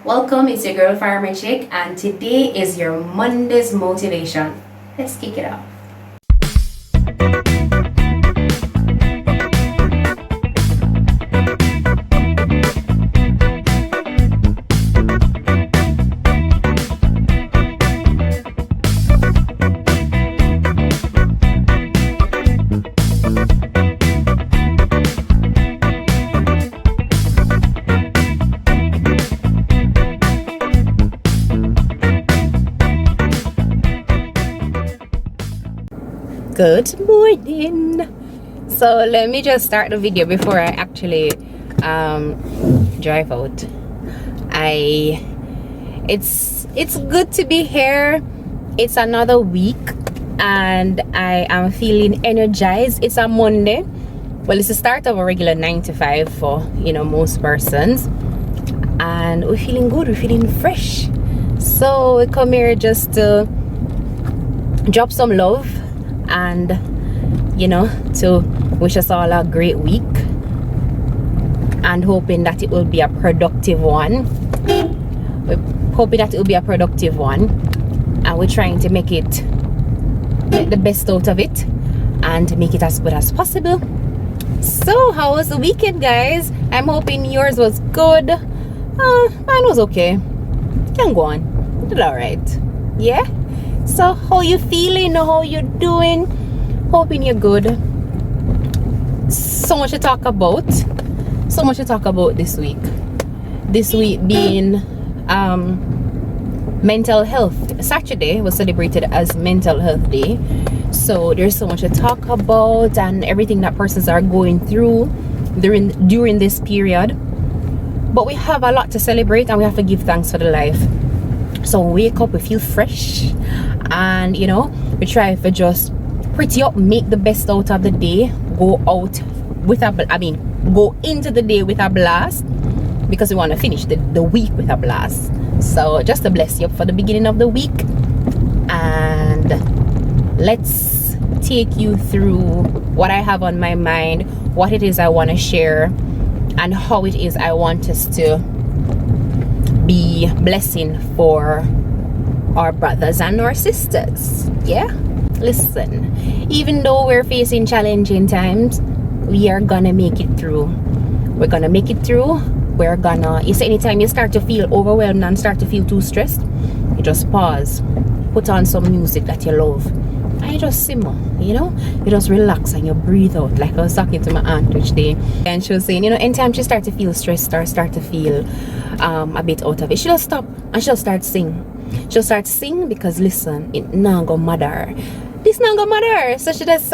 Welcome, it's your girl Farmer Chic, and today is your Monday's motivation. Let's kick it off. Good morning. So let me just start the video before I actually drive out. It's good to be here. It's another week and I am feeling energized. It's a Monday. Well, it's the start of a regular 9 to 5 for most persons, and we're feeling good, we're feeling fresh. So we come here just to drop some love and to wish us all a great week, and hoping that it will be a productive one. We're hoping that it will be a productive one, and we're trying to make the best out of it and make it as good as possible. So how was the weekend, guys? I'm hoping yours was good. Mine was okay. Can go on. Did all right. Yeah. So how you feeling? How you doing? Hoping you're good. So much to talk about. So much to talk about this week. This week being mental health. Saturday was celebrated as Mental Health Day. So there's so much to talk about and everything that persons are going through during this period. But we have a lot to celebrate and we have to give thanks for the life. So we wake up, we feel fresh, and we try to just pretty up, make the best out of the day, go into the day with a blast, because we want to finish the week with a blast. So just to bless you up for the beginning of the week, and let's take you through what I have on my mind, what it is I want to share, and how it is I want us to be blessing for our brothers and our sisters. Yeah, listen, even though we're facing challenging times, we are gonna make it through. We're gonna make it through. You say, anytime you start to feel overwhelmed and start to feel too stressed, you just pause, put on some music that you love, and you just simmer. You just relax and you breathe out. Like I was talking to my aunt which day, and she was saying, anytime she start to feel stressed or start to feel a bit out of it, she'll stop and she'll start sing. She'll start sing because listen, it not gonna matter. This not gonna matter. So she just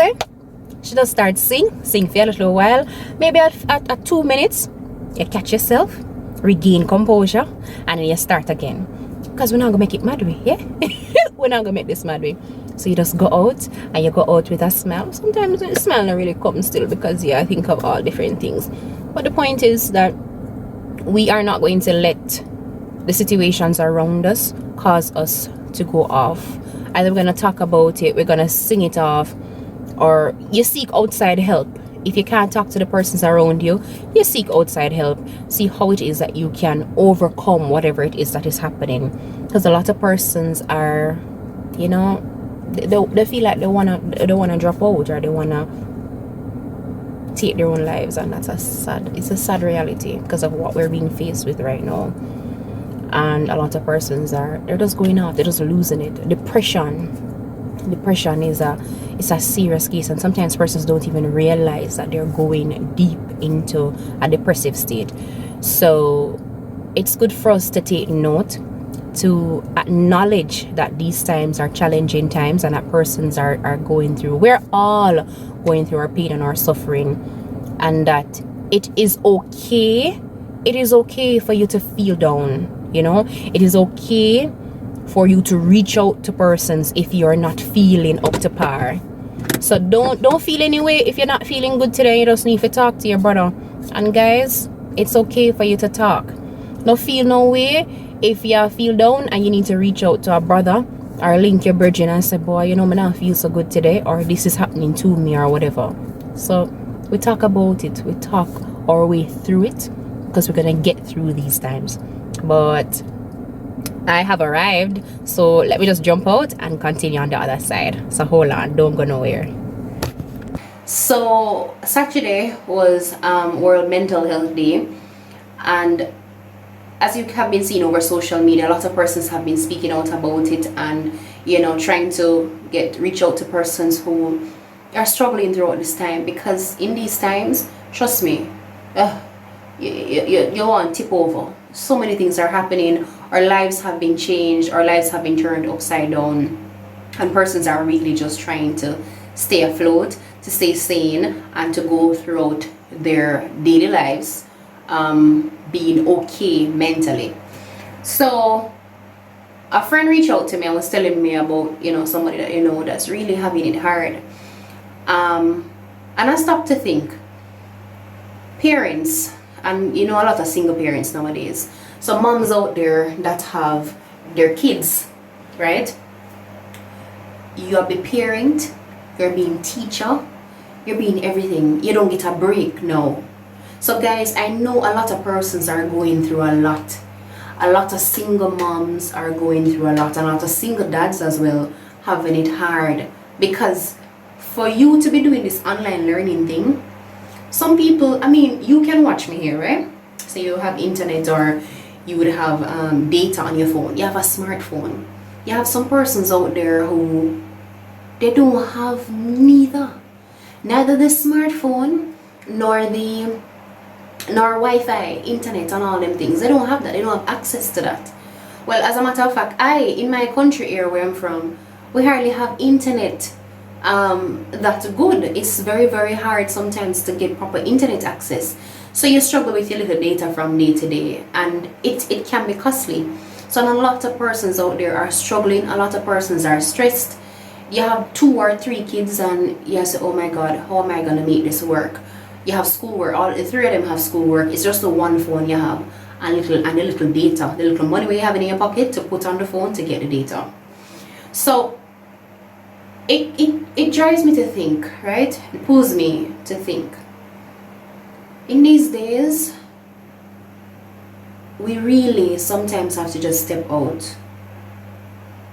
start sing for a little while. Maybe at 2 minutes, you catch yourself, regain composure, and then you start again. Because we're not gonna make it mad way, yeah? We're not gonna make this mad way. So you just go out, and you go out with a smile. Sometimes the smile not really comes still because I think of all different things. But the point is that we are not going to let the situations around us cause us to go off. Either we're going to talk about it, we're going to sing it off, or you seek outside help. If you can't talk to the persons around you, you seek outside help. See how it is that you can overcome whatever it is that is happening. Because a lot of persons are, they feel like they don't wanna drop out, or they wanna take their own lives, and that's it's a sad reality because of what we're being faced with right now. And a lot of persons they're just going off, they're just losing it. Depression is a serious case, and sometimes persons don't even realize that they're going deep into a depressive state. So it's good for us to take note, to acknowledge that these times are challenging times and that persons are going through, we're all going through our pain and our suffering, and that it is okay for you to feel down. It is okay for you to reach out to persons if you're not feeling up to par. So don't feel any way if you're not feeling good today. You just need to talk to your brother. And guys, it's okay for you to talk. Don't feel no way if you feel down and you need to reach out to a brother or link your brethren and say, boy, me not feel so good today, or this is happening to me, or whatever. So we talk about it, we talk our way through it, because we're gonna get through these times. but I have arrived, so let me just jump out and continue on the other side. So hold on, don't go nowhere. So Saturday was World Mental Health Day, and as you have been seeing over social media, a lot of persons have been speaking out about it, and trying to reach out to persons who are struggling throughout this time, because in these times, trust me, you want to tip over. So many things are happening. Our lives have been changed, our lives have been turned upside down, and persons are really just trying to stay afloat, to stay sane, and to go throughout their daily lives being okay mentally. So a friend reached out to me and was telling me about somebody that that's really having it hard, and I stopped to think, parents, and a lot of single parents nowadays, so moms out there that have their kids, right? You are the parent, you're being teacher, you're being everything. You don't get a break now. So guys, I know a lot of persons are going through a lot. A lot of single moms are going through a lot of single dads as well, having it hard, because for you to be doing this online learning thing, some people, you can watch me here, right? So you have internet, or you would have data on your phone, you have a smartphone. You have some persons out there who they don't have neither the smartphone nor Wi-Fi, internet, and all them things. They don't have that. They don't have access to that. Well, as a matter of fact, in my country here where I'm from, we hardly have internet that's good. It's very, very hard sometimes to get proper internet access. So you struggle with your little data from day to day, and it can be costly. So a lot of persons out there are struggling. A lot of persons are stressed. You have 2 or 3 kids, and you say, oh my God, how am I going to make this work? You have schoolwork. All 3 of them have schoolwork. It's just the one phone you have, and the little data, the little money you have in your pocket to put on the phone to get the data. So it drives me to think, right? It pulls me to think. In these days, we really sometimes have to just step out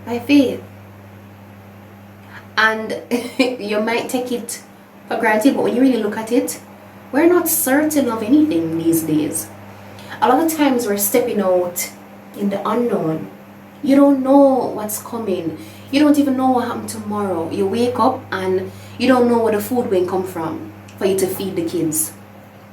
by faith. And you might take it for granted, but when you really look at it, we're not certain of anything these days. A lot of times we're stepping out in the unknown. You don't know what's coming. You don't even know what happened tomorrow. You wake up and you don't know where the food will come from for you to feed the kids.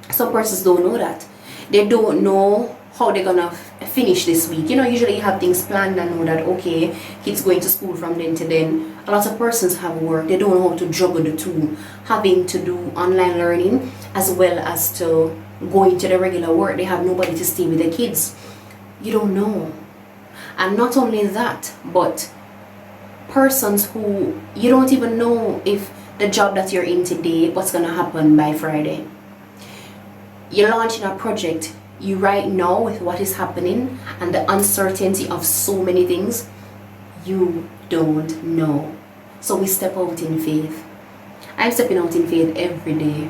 Some persons don't know that. They don't know how they're gonna finish this week. Usually you have things planned and know that, okay, kids going to school from then to then. A lot of persons have work. They don't know how to juggle the two, having to do online learning as well as to go into the regular work. They have nobody to stay with their kids. You don't know. And not only that, but persons who you don't even know if the job that you're in today, what's gonna happen by Friday. You're launching a project. You right now, with what is happening and the uncertainty of so many things, you don't know. So we step out in faith. I'm stepping out in faith every day.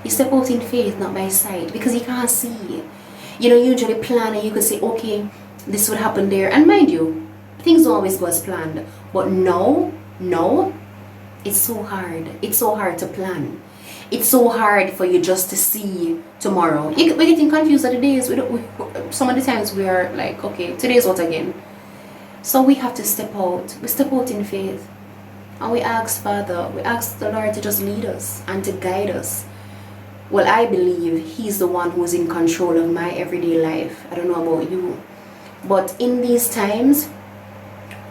You step out in faith, not by sight, because you can't see. Usually plan and you could say, okay, this would happen there. And mind you, things don't always go as planned. But no, it's so hard. It's so hard to plan. It's so hard for you just to see tomorrow. We're getting confused at the days. Some of the times we are like, okay, today's what again? So we have to step out. We step out in faith. And we ask the Lord to just lead us and to guide us. Well, I believe He's the one who's in control of my everyday life. I don't know about you. But in these times,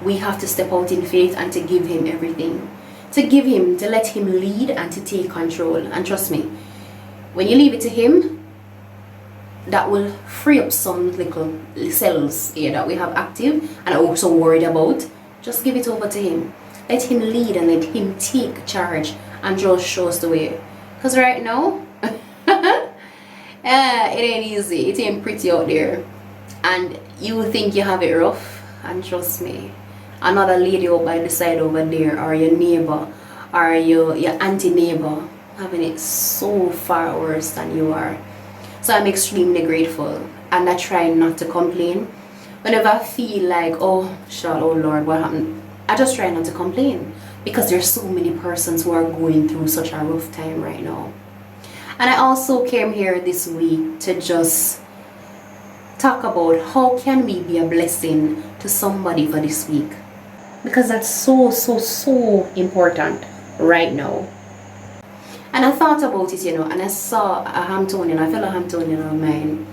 we have to step out in faith and to give Him everything. To let Him lead and to take control. And trust me, when you leave it to Him, that will free up some little cells here that we have active and also worried about. Just give it over to Him. Let Him lead and let Him take charge and just show us the way. Because right now, it ain't easy. It ain't pretty out there. And you think you have it rough, and trust me, another lady out by the side over there, or your neighbor, or your auntie neighbor, having it so far worse than you are. So I'm extremely grateful. and I try not to complain. Whenever I feel like, oh, shit, oh Lord, what happened? I just try not to complain, because there's so many persons who are going through such a rough time right now. And I also came here this week to just talk about how can we be a blessing to somebody for this week, because that's so important right now. And I thought about it, and I saw a Hamptonian, a fellow Hamptonian of mine.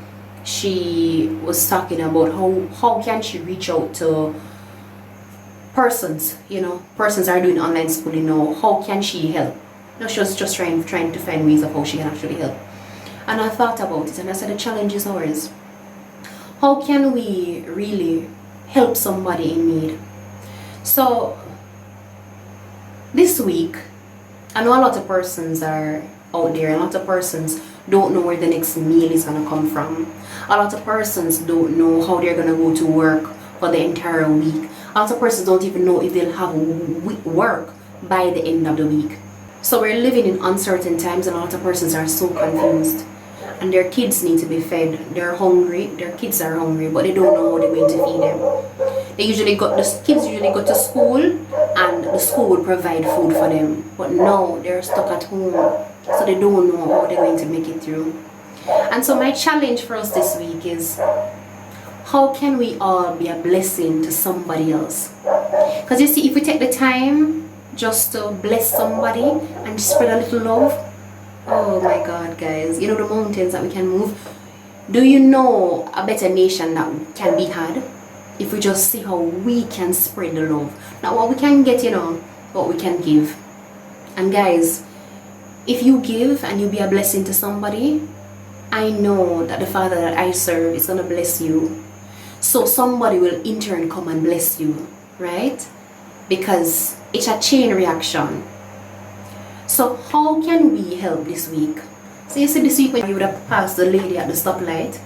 She was talking about how can she reach out to persons, persons are doing online schooling now. How can she help? She was just trying to find ways of how she can actually help. And I thought about it, and I said the challenge is ours. How can we really help somebody in need? So this week, I know a lot of persons are out there, a lot of persons don't know where the next meal is going to come from. A lot of persons don't know how they're going to go to work for the entire week. A lot of persons don't even know if they'll have work by the end of the week. So we're living in uncertain times, and a lot of persons are so confused. And their kids need to be fed. They're hungry. Their kids are hungry, but they don't know how they're going to feed them. The kids usually go to school, and the school will provide food for them. But now they're stuck at home, so they don't know how they're going to make it through. And so my challenge for us this week is, how can we all be a blessing to somebody else? Because you see, if we take the time just to bless somebody and spread a little love, oh my God, guys, the mountains that we can move. Do you know a better nation that can be had if we just see how we can spread the love? Not what we can get, what we can give. And guys, if you give and you be a blessing to somebody, I know that the Father that I serve is going to bless you. So somebody will in turn come and bless you, right? Because it's a chain reaction. So how can we help this week? So you see, this week when you would have passed the lady at the stoplight,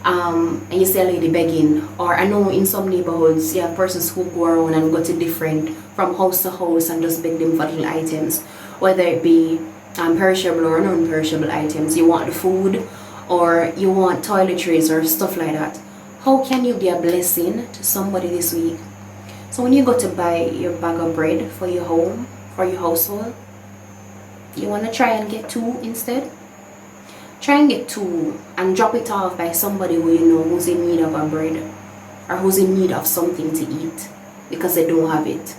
and you see a lady begging, or I know in some neighborhoods you have persons who go around and go to different, from house to house, and just beg them for little items, whether it be perishable or non-perishable items. You want the food, or you want toiletries or stuff like that. How can you be a blessing to somebody this week? So when you go to buy your bag of bread for your home, for your household, you want to try and get 2 instead? Try and get 2 and drop it off by somebody who you know who's in need of a bread, or who's in need of something to eat because they don't have it.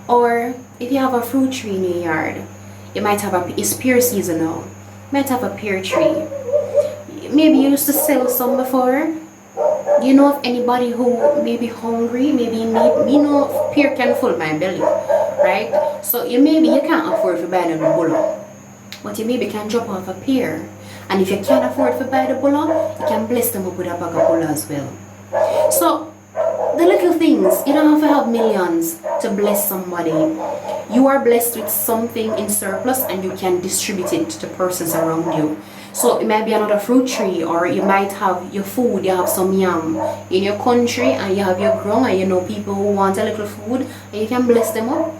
Or if you have a fruit tree in your yard, you might have it's pear season now, you might have a pear tree. Maybe you used to sell some before. Do you know of anybody who may be hungry, maybe in need? Pear can fill my belly, right? So you can't afford to buy them a bulla, but you maybe can drop off a pear. And if you can't afford to buy the bulla, you can bless them up with a bag of bulla as well. So the little things, you don't have to have millions to bless somebody. You are blessed with something in surplus, and you can distribute it to persons around you. So it might be another fruit tree, or you might have your food, you have some yam in your country, and you have your ground, and you know people who want a little food, and you can bless them up,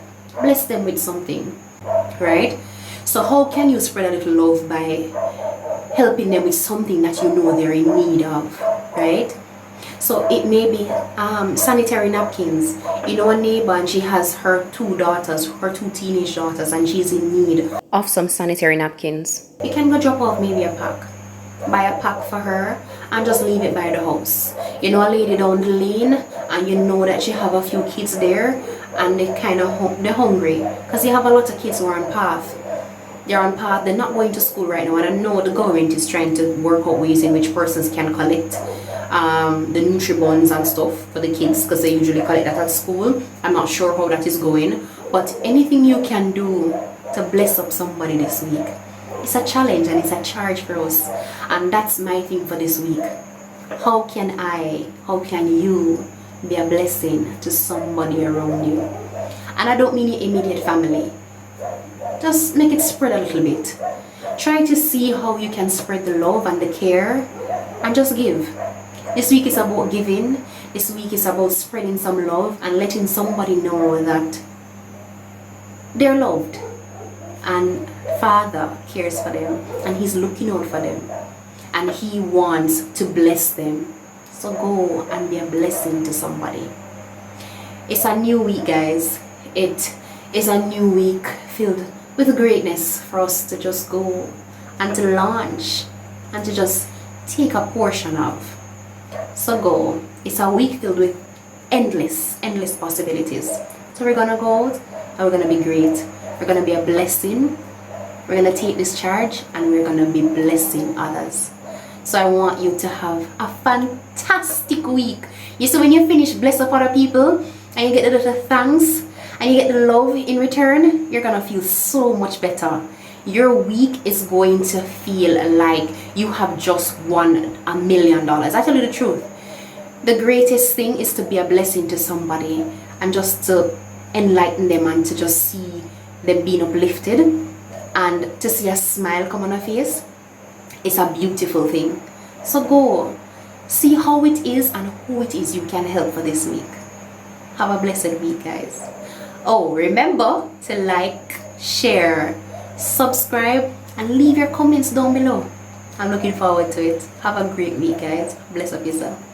bless them with something, right? So how can you spread a little love? By helping them with something that you know they're in need of, right? So it may be sanitary napkins. You know, a neighbor, and she has her 2 daughters, her 2 teenage daughters, and she's in need of some sanitary napkins. You can go drop off maybe a pack. Buy a pack for her and just leave it by the house. You know, a lady down the lane, and you know that she have a few kids there, and they're hungry, because you have a lot of kids who are on path. They're not going to school right now, and I know the government is trying to work out ways in which persons can collect the Nutribuns and stuff for the kids, because they usually collect that at school. I'm not sure how that is going, but anything you can do to bless up somebody this week, it's a challenge and it's a charge for us. And that's my thing for this week. How can you be a blessing to somebody around you? And I don't mean your immediate family. Just make it spread a little bit. Try to see how you can spread the love and the care, and just give. This week is about giving. This week is about spreading some love and letting somebody know that they're loved, and Father cares for them, and He's looking out for them. and He wants to bless them. So go and be a blessing to somebody. It's a new week, guys. It is a new week filled with greatness for us to just go and to launch and to just take a portion of. So go. It's a week filled with endless possibilities. So we're gonna go out and we're gonna be great. We're gonna be a blessing. We're gonna take this charge and we're gonna be blessing others. So I want you to have a fantastic week. You see, when you finish bless up other people and you get the little thanks and you get the love in return, you're gonna feel so much better. Your week is going to feel like you have just won $1 million. I tell you the truth. The greatest thing is to be a blessing to somebody and just to enlighten them and to just see them being uplifted and to see a smile come on their face. It's a beautiful thing. So go see how it is and who it is you can help for this week. Have a blessed week, guys. Oh, remember to like, share, subscribe, and leave your comments down below. I'm looking forward to it. Have a great week, guys. Bless up yourself.